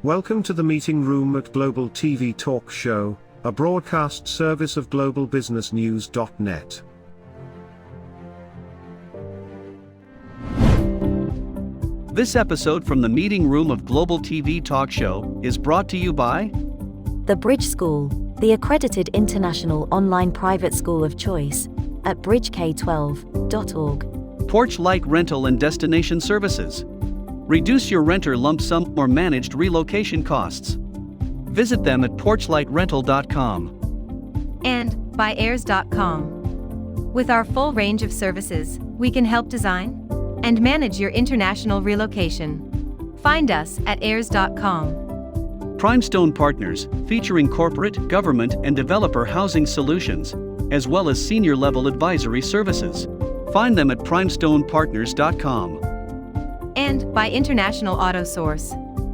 Welcome to the meeting room at Global TV Talk Show, a broadcast service of globalbusinessnews.net. This episode from the meeting room of Global TV Talk Show is brought to you by The Bridge School, the accredited international online private school of choice, at bridgek12.org. Porch Light Rental and Destination Services. Reduce your renter lump sum or managed relocation costs. Visit them at porchlightrental.com. And by airs.com. With our full range of services, we can help design and manage your international relocation. Find us at airs.com. Primestone Partners, featuring corporate, government, and developer housing solutions, as well as senior-level advisory services. Find them at primestonepartners.com. And by International Auto Source.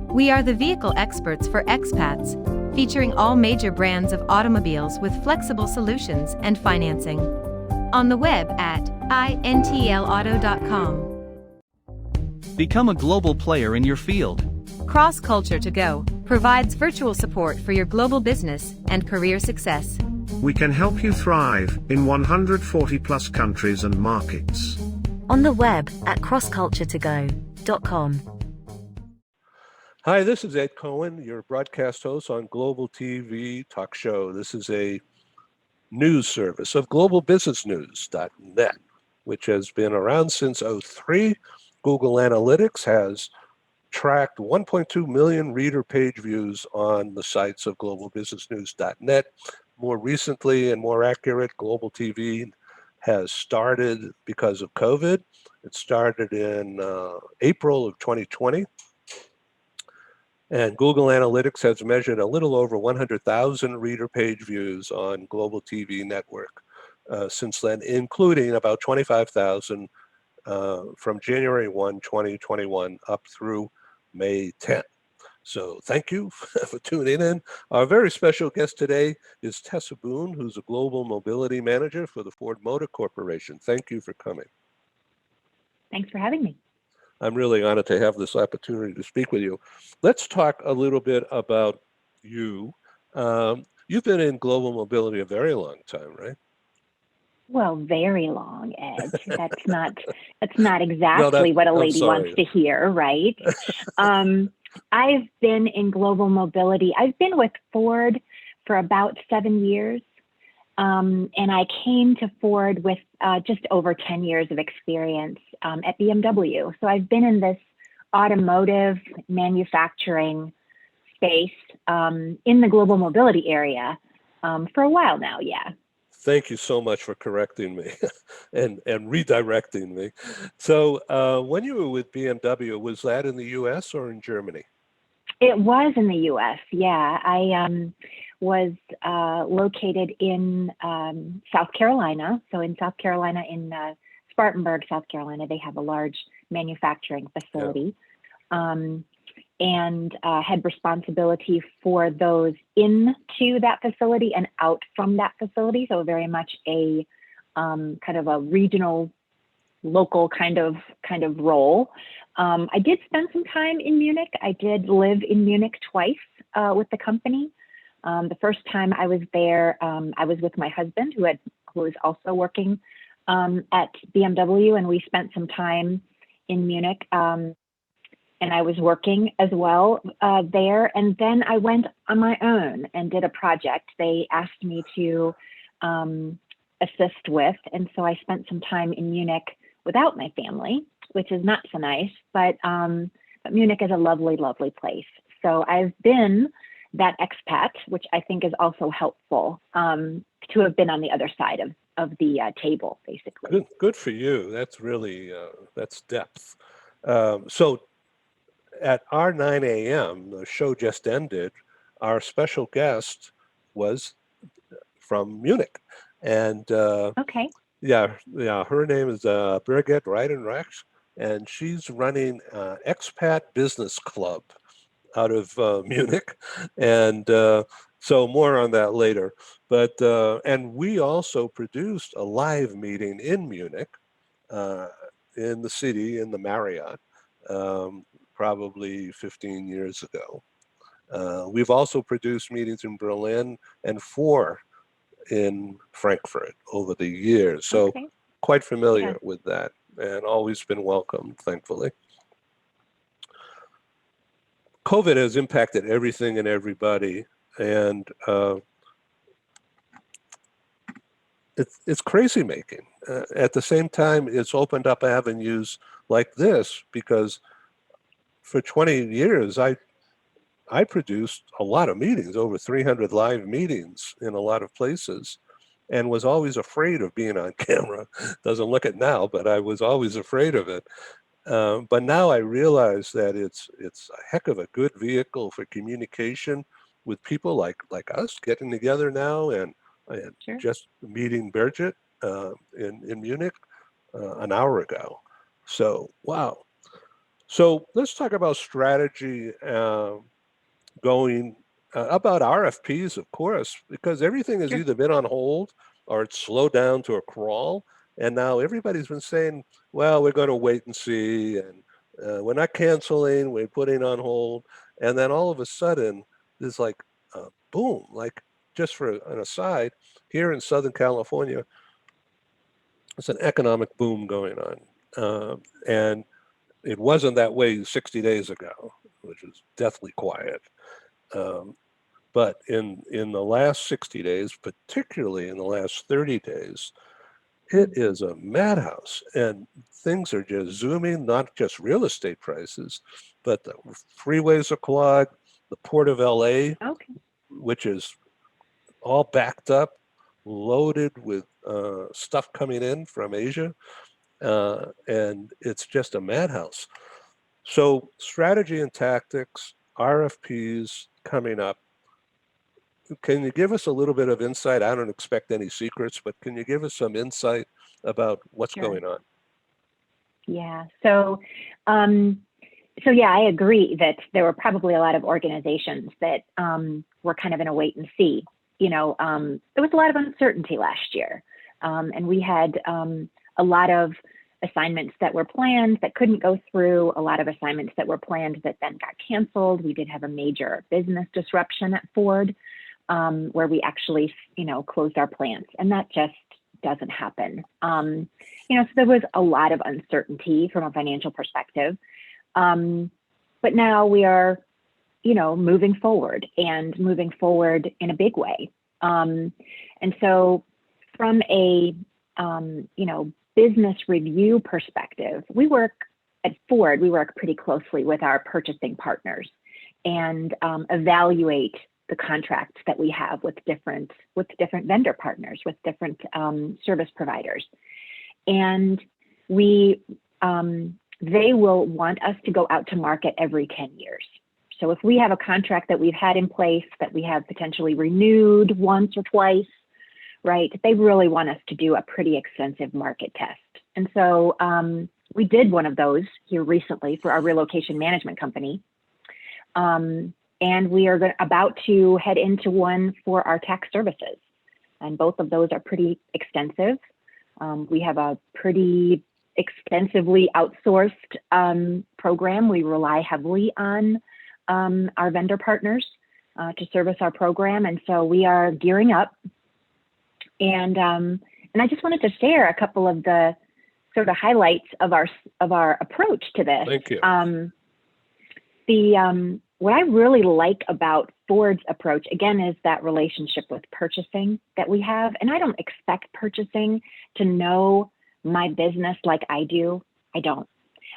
We are the vehicle experts for expats, featuring all major brands of automobiles with flexible solutions and financing. On the web at intlauto.com. Become a global player in your field. Cross Culture to Go provides virtual support for your global business and career success. We can help you thrive in 140 plus countries and markets. On the web at crossculturetogo.com. Hi, this is Ed Cohen, your broadcast host on Global TV Talk Show. This is a news service of globalbusinessnews.net, which has been around since '03. Google Analytics has tracked 1.2 million reader page views on the sites of globalbusinessnews.net. More recently and more accurate, Global TV has started because of COVID. It started in April of 2020. And Google Analytics has measured a little over 100,000 reader page views on Global TV Network since then, including about 25,000 from January 1, 2021 up through May 10. So thank you for tuning in. Our very special guest today is Tessa Boone, who's a global mobility manager for the Ford Motor Corporation. Thank you for coming. Thanks for having me. I'm really honored to have this opportunity to speak with you. Let's talk a little bit about you. You've been in global mobility a very long time, right? Well, very long, Ed. That's not exactly what a lady wants to hear, right? I've been in global mobility. I've been with Ford for about 7 years. And I came to Ford with just over 10 years of experience at BMW. So I've been in this automotive manufacturing space in the global mobility area for a while now, yeah. Thank you so much for correcting me and redirecting me. So when you were with BMW, was that in the US or in Germany? It was in the US, yeah. I was located in South Carolina. So in South Carolina, in Spartanburg, South Carolina, they have a large manufacturing facility. Yeah. And had responsibility for those into that facility and out from that facility. So very much a kind of a regional, local kind of role. I did spend some time in Munich. I did live in Munich twice with the company. The first time I was there, I was with my husband who was also working at BMW, and we spent some time in Munich. And I was working as well there. And then I went on my own and did a project they asked me to assist with. And so I spent some time in Munich without my family, which is not so nice, but Munich is a lovely, lovely place. So I've been that expat, which I think is also helpful to have been on the other side of the table, basically. Good for you. That's really, that's depth. So at our 9 a.m., the show just ended, our special guest was from Munich. And okay. Yeah, her name is Birgit Reidenreich, and she's running Expat Business Club out of Munich. And so more on that later. But and we also produced a live meeting in Munich in the city, in the Marriott, probably 15 years ago. We've also produced meetings in Berlin and 4 in Frankfurt over the years. So Okay. quite familiar Yeah. with that, and always been welcomed, thankfully. COVID has impacted everything and everybody, and it's crazy making. At the same time, it's opened up avenues like this, because for 20 years, I produced a lot of meetings, over 300 live meetings in a lot of places, and was always afraid of being on camera. Doesn't look it now, but I was always afraid of it. But now I realize that it's a heck of a good vehicle for communication with people like us getting together now, and Sure. just meeting Birgit in Munich an hour ago. So wow. So let's talk about strategy going about RFPs, of course, because everything has Sure. either been on hold or it's slowed down to a crawl. And now everybody's been saying, well, we're going to wait and see. And we're not canceling, we're putting on hold. And then all of a sudden, there's like a boom, like just for an aside, here in Southern California, it's an economic boom going on. And it wasn't that way 60 days ago, which was deathly quiet. But in the last 60 days, particularly in the last 30 days, it is a madhouse, and things are just zooming, not just real estate prices, but the freeways are clogged, the Port of LA, Okay. which is all backed up, loaded with stuff coming in from Asia, and it's just a madhouse. So strategy and tactics, RFPs coming up. Can you give us a little bit of insight? I don't expect any secrets, but can you give us some insight about what's Sure. going on? Yeah. So, yeah, I agree that there were probably a lot of organizations that were kind of in a wait and see. There was a lot of uncertainty last year, and we had a lot of assignments that were planned that couldn't go through, a lot of assignments that were planned that then got canceled. We did have a major business disruption at Ford, where we actually, closed our plants, and that just doesn't happen. So there was a lot of uncertainty from a financial perspective, but now we are, moving forward in a big way. And so from a, business review perspective, at Ford, we work pretty closely with our purchasing partners and evaluate the contracts that we have with different vendor partners, with different service providers. And they will want us to go out to market every 10 years. So if we have a contract that we've had in place that we have potentially renewed once or twice, right, they really want us to do a pretty extensive market test. And so we did one of those here recently for our relocation management company. And we are about to head into one for our tax services. And both of those are pretty extensive. We have a pretty extensively outsourced program. We rely heavily on our vendor partners to service our program. And so we are gearing up. And I just wanted to share a couple of the sort of highlights of our approach to this. Thank you. What I really like about Ford's approach, again, is that relationship with purchasing that we have. And I don't expect purchasing to know my business like I do. I don't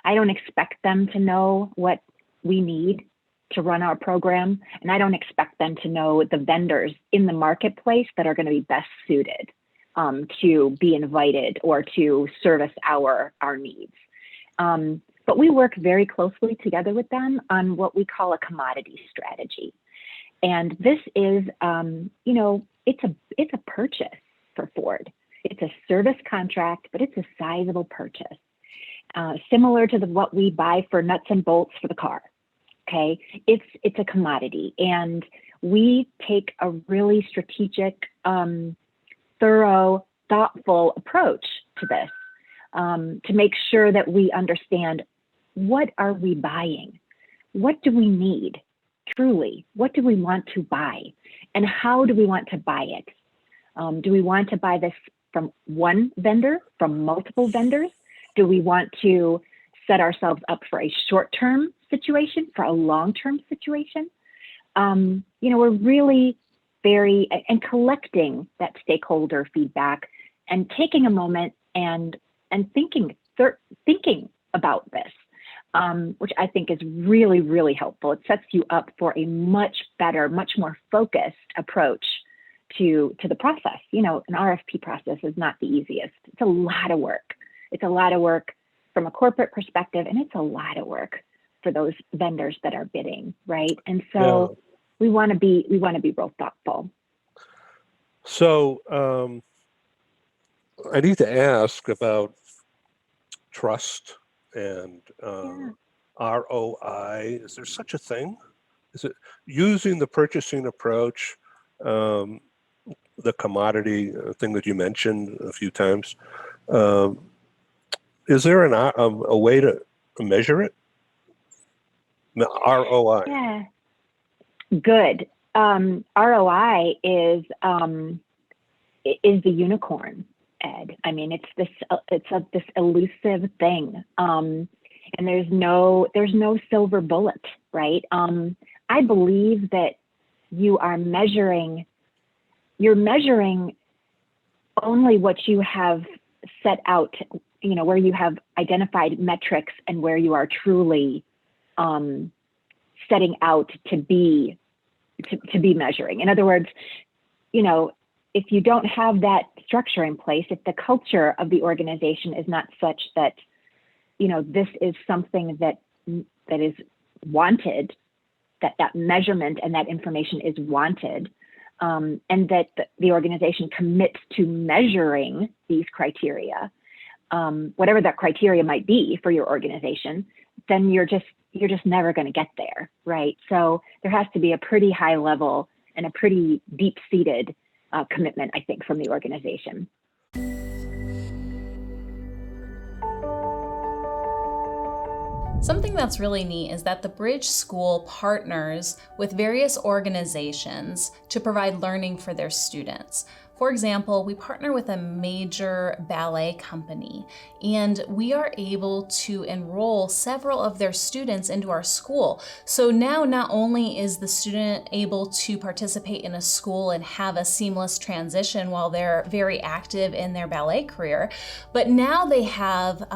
expect them to know what we need to run our program. And I don't expect them to know the vendors in the marketplace that are going to be best suited to be invited or to service our needs. But we work very closely together with them on what we call a commodity strategy. And this is, it's a purchase for Ford. It's a service contract, but it's a sizable purchase, similar to what we buy for nuts and bolts for the car. Okay, it's a commodity, and we take a really strategic, thorough, thoughtful approach to this. to make sure that we understand, what are we buying? What do we need? Truly, what do we want to buy? And how do we want to buy it? Do we want to buy this from one vendor, from multiple vendors? Do we want to set ourselves up for a short-term situation, for a long-term situation? We're really and collecting that stakeholder feedback and taking a moment and thinking about this, which I think is really, really helpful. It sets you up for a much better, much more focused approach to the process. An RFP process is not the easiest. It's a lot of work. It's a lot of work from a corporate perspective, and it's a lot of work for those vendors that are bidding, right? And so we want to be real thoughtful. So I need to ask about trust and ROI. Is there such a thing? Is it using the purchasing approach, the commodity thing that you mentioned a few times? Is there a way to measure it? ROI. Yeah. Good. ROI is the unicorn, Ed. I mean, it's this elusive thing, and there's no silver bullet, right? I believe that you're measuring only what you have set out, where you have identified metrics and where you are truly setting out to be measuring. In other words, if you don't have that structure in place, if the culture of the organization is not such that, this is something that is wanted, that measurement and that information is wanted, and that the organization commits to measuring these criteria, whatever that criteria might be for your organization, then you're just never going to get there, right? So there has to be a pretty high level and a pretty deep-seated commitment, I think, from the organization. Something that's really neat is that the Bridge School partners with various organizations to provide learning for their students. For example, we partner with a major ballet company, and we are able to enroll several of their students into our school. So now not only is the student able to participate in a school and have a seamless transition while they're very active in their ballet career, but now they have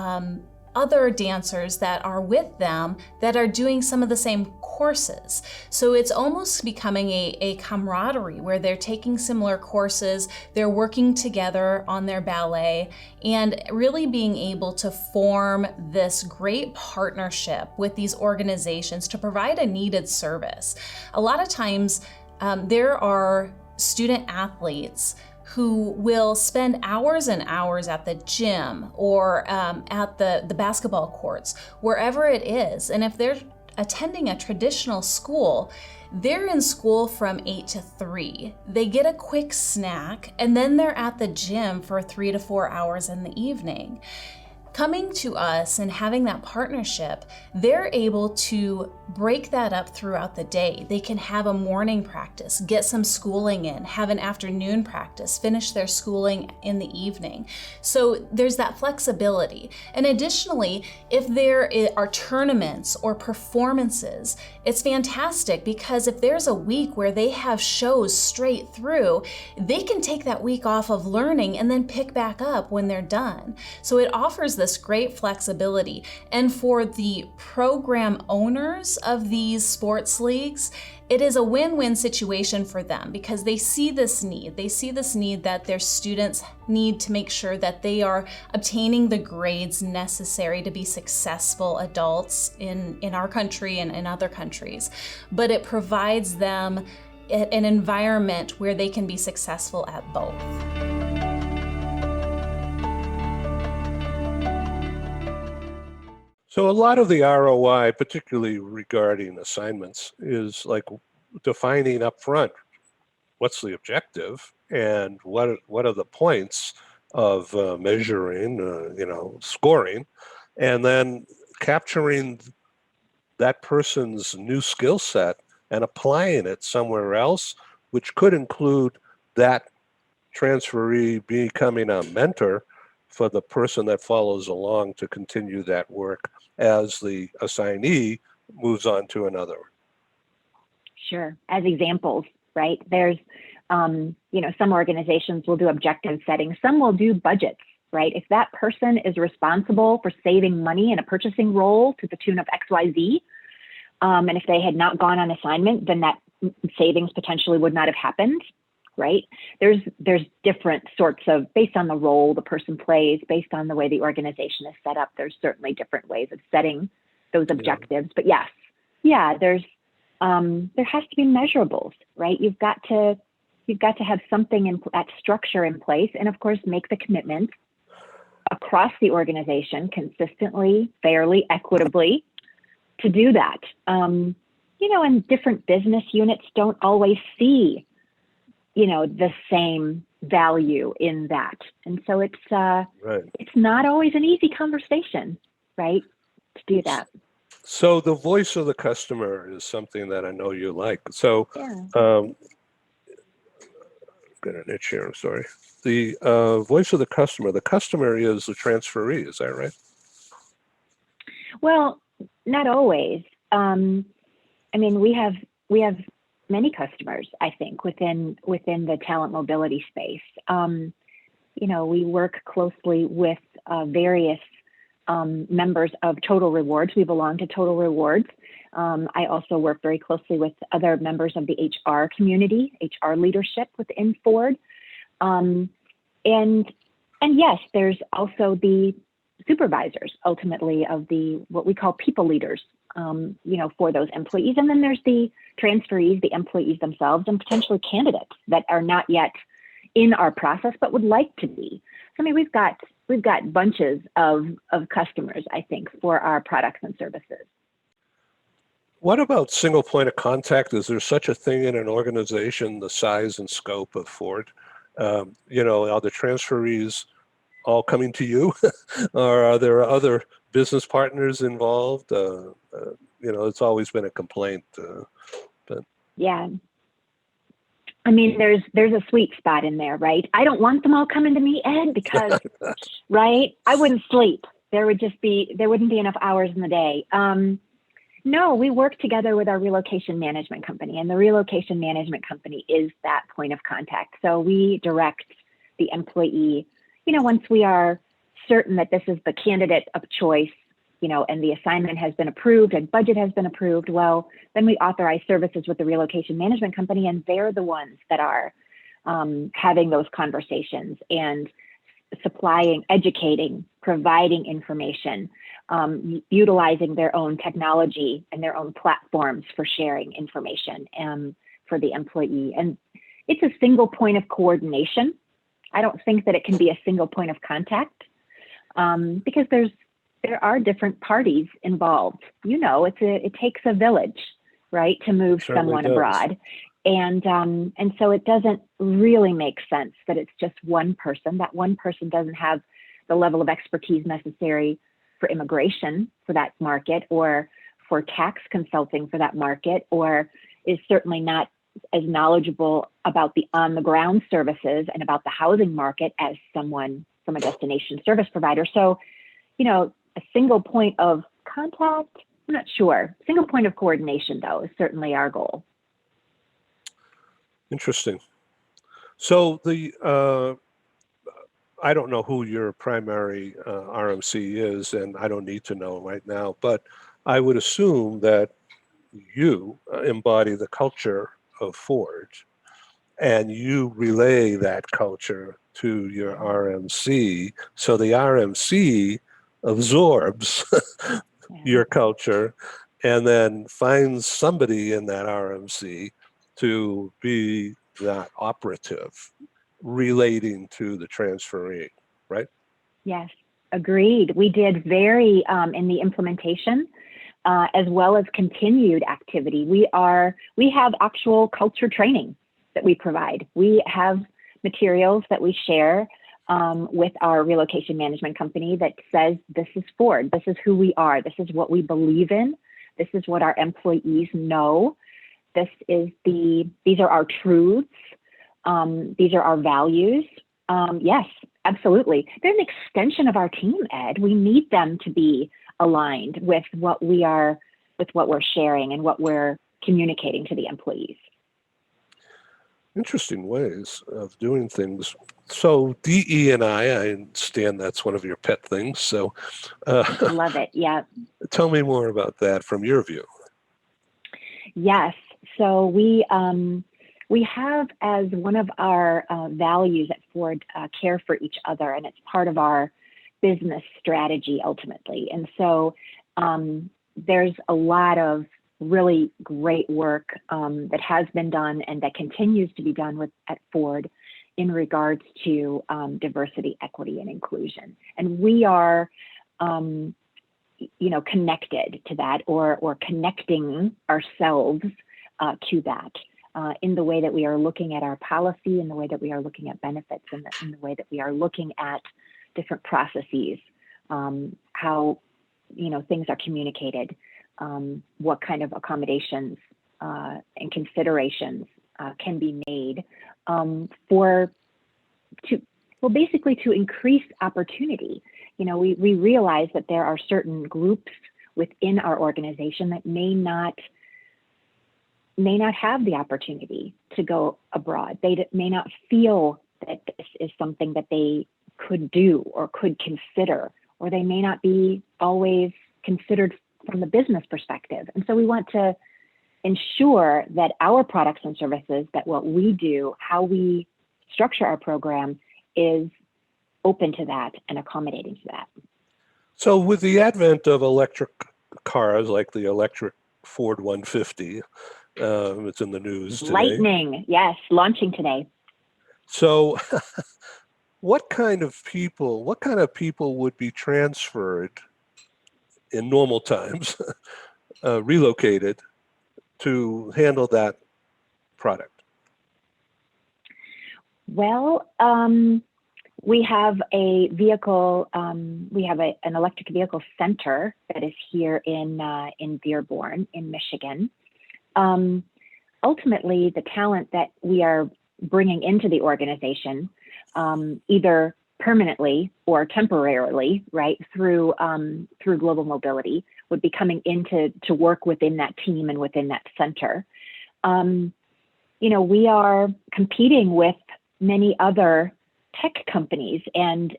other dancers that are with them that are doing some of the same courses. So it's almost becoming a camaraderie where they're taking similar courses, they're working together on their ballet, and really being able to form this great partnership with these organizations to provide a needed service. A lot of times there are student athletes who will spend hours and hours at the gym or at the basketball courts, wherever it is. And if they're attending a traditional school, they're in school from 8 to 3. They get a quick snack, and then they're at the gym for 3 to 4 hours in the evening. Coming to us and having that partnership, they're able to break that up throughout the day. They can have a morning practice, get some schooling in, have an afternoon practice, finish their schooling in the evening. So there's that flexibility. And additionally, if there are tournaments or performances, it's fantastic because if there's a week where they have shows straight through, they can take that week off of learning and then pick back up when they're done. So it offers this great flexibility. And for the program owners of these sports leagues, it is a win-win situation for them because they see this need. They see this need that their students need to make sure that they are obtaining the grades necessary to be successful adults in our country and in other countries. But it provides them an environment where they can be successful at both. So a lot of the ROI, particularly regarding assignments, is like defining up front what's the objective and what are the points of measuring, scoring, and then capturing that person's new skill set and applying it somewhere else, which could include that transferee becoming a mentor for the person that follows along to continue that work as the assignee moves on to another. Sure. As examples, right? There's, some organizations will do objective setting. Some will do budgets, right? If that person is responsible for saving money in a purchasing role to the tune of XYZ, and if they had not gone on assignment, then that savings potentially would not have happened, right? There's different sorts of, based on the role the person plays, based on the way the organization is set up, there's certainly different ways of setting those objectives. But yes, there has to be measurables, right? You've got to have something that structure in place, and of course, make the commitment across the organization consistently, fairly, equitably to do that. And different business units don't always see, the same value in that. And so it's not always an easy conversation, right, to do that. So the voice of the customer is something that I know you like. So got an itch here, I'm sorry. The voice of the customer is the transferee, is that right? Well, not always. We have many customers, I think, within the talent mobility space. We work closely with various members of Total Rewards. We belong to Total Rewards. I also work very closely with other members of the HR community, HR leadership within Ford. And yes, there's also the supervisors, ultimately, of what we call people leaders, for those employees. And then there's the transferees, the employees themselves, and potentially candidates that are not yet in our process, but would like to be. We've got bunches of customers, I think, for our products and services. What about single point of contact? Is there such a thing in an organization the size and scope of Ford? Are the transferees all coming to you, or are there other business partners involved? It's always been a complaint. Yeah. There's a sweet spot in there, right? I don't want them all coming to me, Ed, because, right, I wouldn't sleep. There wouldn't be enough hours in the day. No, we work together with our relocation management company, and the relocation management company is that point of contact. So we direct the employee, once we are certain that this is the candidate of choice, and the assignment has been approved and budget has been approved, well, then we authorize services with the relocation management company, and they're the ones that are having those conversations and supplying, educating, providing information, utilizing their own technology and their own platforms for sharing information for the employee. And it's a single point of coordination. I don't think that it can be a single point of contact because there are different parties involved. It takes a village, right, to move someone abroad. And so it doesn't really make sense that it's just one person. That one person doesn't have the level of expertise necessary for immigration for that market, or for tax consulting for that market, or is certainly not as knowledgeable about the on-the-ground services and about the housing market as someone from a destination service provider. So, a single point of contact, I'm not sure. Single point of coordination, though, is certainly our goal. Interesting. So I don't know who your primary RMC is, and I don't need to know right now, but I would assume that you embody the culture of Ford, and you relay that culture to your RMC. So the RMC absorbs your culture and then finds somebody in that RMC to be that operative relating to the transferee, right? Yes, agreed. We did very in the implementation as well as continued activity. We have actual culture training that we provide. We have materials that we share with our relocation management company that says, this is Ford, this is who we are, this is what we believe in, this is what our employees know, these are our truths, these are our values. Yes, absolutely. They're an extension of our team, Ed. We need them to be aligned with what we're sharing and what we're communicating to the employees. Interesting ways of doing things. So DE&I understand that's one of your pet things. So love it. Yeah. Tell me more about that from your view. Yes. So we have as one of our values at Ford, care for each other, and it's part of our business strategy ultimately. And so there's a lot of really great work that has been done and that continues to be done at Ford in regards to diversity, equity, and inclusion. And we are, connected to that or connecting ourselves to that in the way that we are looking at our policy, in the way that we are looking at benefits, and in the way that we are looking at different processes, how things are communicated, what kind of accommodations and considerations can be made basically to increase opportunity. We realize that there are certain groups within our organization that may not have the opportunity to go abroad. They may not feel that this is something that they could do or could consider, or they may not be always considered from the business perspective. And so we want to ensure that our products and services, that what we do, how we structure our program, is open to that and accommodating to that. So with the advent of electric cars, like the electric Ford 150, it's in the news today. Lightning, yes, launching today. So what kind of people would be transferred in normal times, relocated to handle that product? Well, we have a vehicle, an electric vehicle center that is here in Dearborn, in Michigan. Ultimately, the talent that we are bringing into the organization, either permanently or temporarily, right, through global mobility, would be coming in to work within that team and within that center. We are competing with many other tech companies and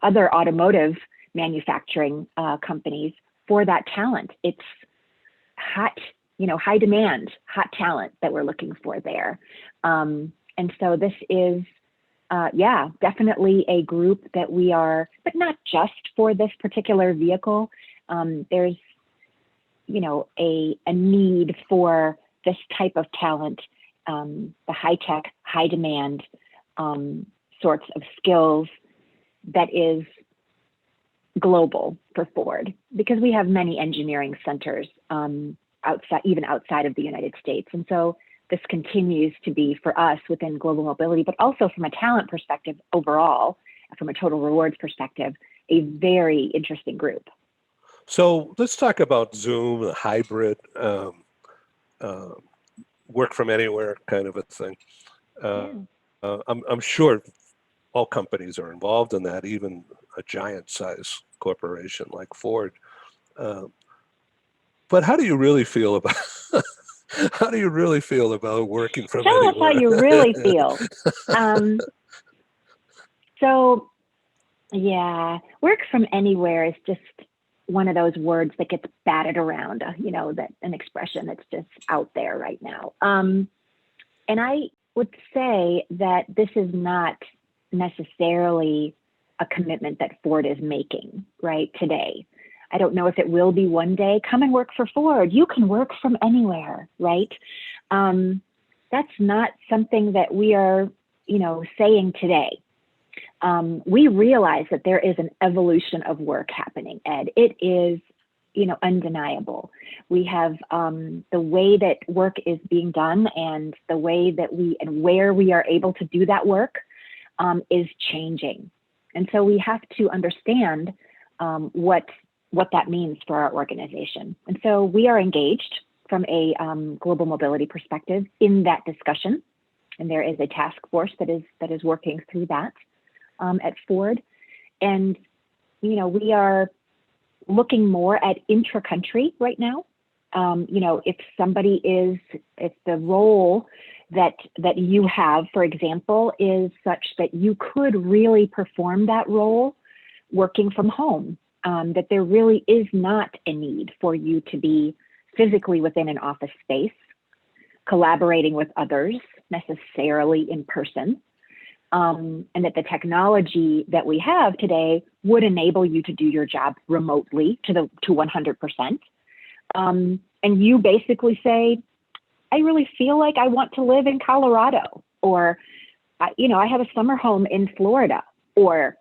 other automotive manufacturing companies for that talent. It's hot, high demand, hot talent that we're looking for there. And so this is, definitely a group that we are, but not just for this particular vehicle. There's, a need for this type of talent, the high tech, high demand sorts of skills that is global for Ford, because we have many engineering centers outside of the United States. And so this continues to be for us within global mobility, but also from a talent perspective overall, from a total rewards perspective, a very interesting group. So let's talk about Zoom, the hybrid, work from anywhere kind of a thing. I'm sure all companies are involved in that, even a giant size corporation like Ford. But how do you really feel about working from anywhere? Tell us how you really feel. So, work from anywhere is just one of those words that gets batted around, that an expression that's just out there right now. And I would say that this is not necessarily a commitment that Ford is making right today. I don't know if it will be one day. Come and work for Ford. You can work from anywhere, right? That's not something that we are, saying today. We realize that there is an evolution of work happening, Ed. It is, undeniable. We have the way that work is being done and the way that and where we are able to do that work is changing. And so we have to understand what that means for our organization. And so we are engaged from a global mobility perspective in that discussion. And there is a task force that is working through that at Ford. And, we are looking more at intra-country right now. If the role that you have, for example, is such that you could really perform that role working from home, that there really is not a need for you to be physically within an office space, collaborating with others necessarily in person, and that the technology that we have today would enable you to do your job remotely to 100%. And you basically say, I really feel like I want to live in Colorado, or, I have a summer home in Florida, or,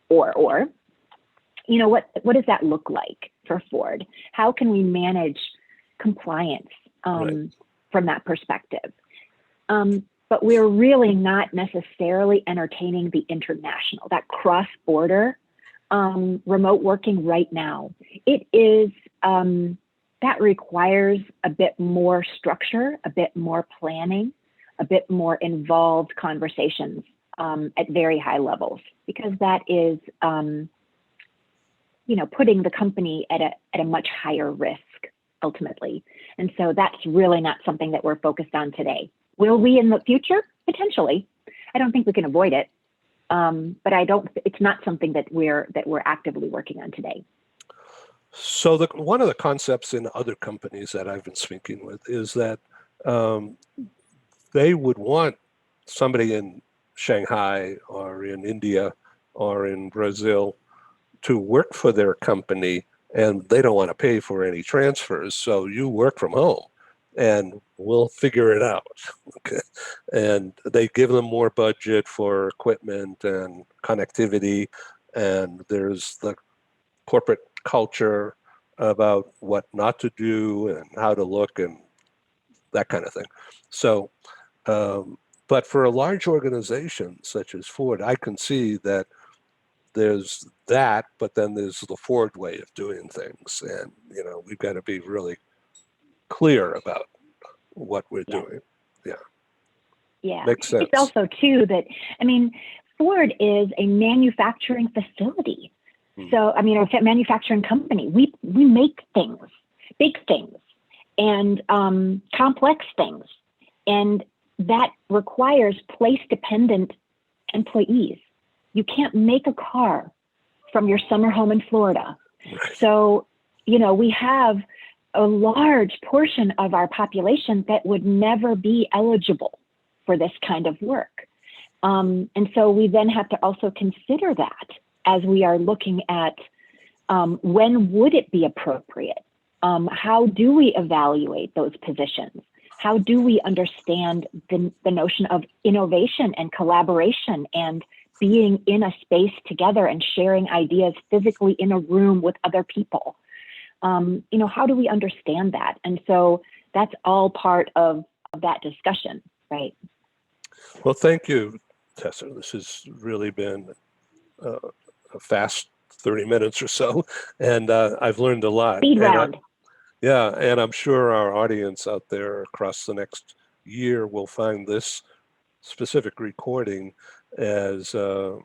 what does that look like for Ford? How can we manage compliance from that perspective? But we're really not necessarily entertaining the international, that cross-border remote working right now. It is, that requires a bit more structure, a bit more planning, a bit more involved conversations at very high levels, because that is, putting the company at a much higher risk ultimately. And so that's really not something that we're focused on today. Will we in the future? Potentially. I don't think we can avoid it, but it's not something that we're actively working on today. So one of the concepts in other companies that I've been speaking with is that they would want somebody in Shanghai or in India or in Brazil to work for their company, and they don't want to pay for any transfers. So you work from home and we'll figure it out. Okay. And they give them more budget for equipment and connectivity, and there's the corporate culture about what not to do and how to look and that kind of thing. So, but for a large organization such as Ford, I can see that there's that, but then there's the Ford way of doing things. And, we've got to be really clear about what we're doing. Yeah. Makes sense. It's also too that, Ford is a manufacturing facility. So, a manufacturing company. We make things, big things, and complex things. And that requires place-dependent employees. You can't make a car from your summer home in Florida. So, we have a large portion of our population that would never be eligible for this kind of work. And so we then have to also consider that as we are looking at when would it be appropriate? How do we evaluate those positions? How do we understand the notion of innovation and collaboration and being in a space together and sharing ideas physically in a room with other people? How do we understand that? And so that's all part of that discussion, right? Well, thank you, Tessa. This has really been a fast 30 minutes or so, and I've learned a lot. Speed round. And I'm sure our audience out there across the next year will find this specific recording as a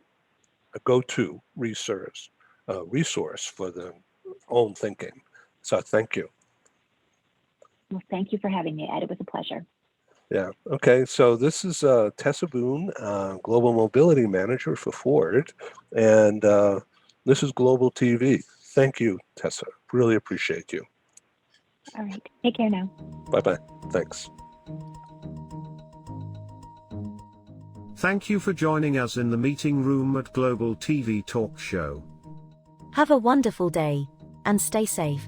go-to resource for their own thinking. So thank you. Well, thank you for having me, Ed. It was a pleasure. Yeah. Okay. So this is Tessa Boone, Global Mobility Manager for Ford, and this is Global TV. Thank you, Tessa. Really appreciate you. All right. Take care now. Bye-bye. Thanks. Thank you for joining us in the meeting room at Global TV Talk Show. Have a wonderful day, and stay safe.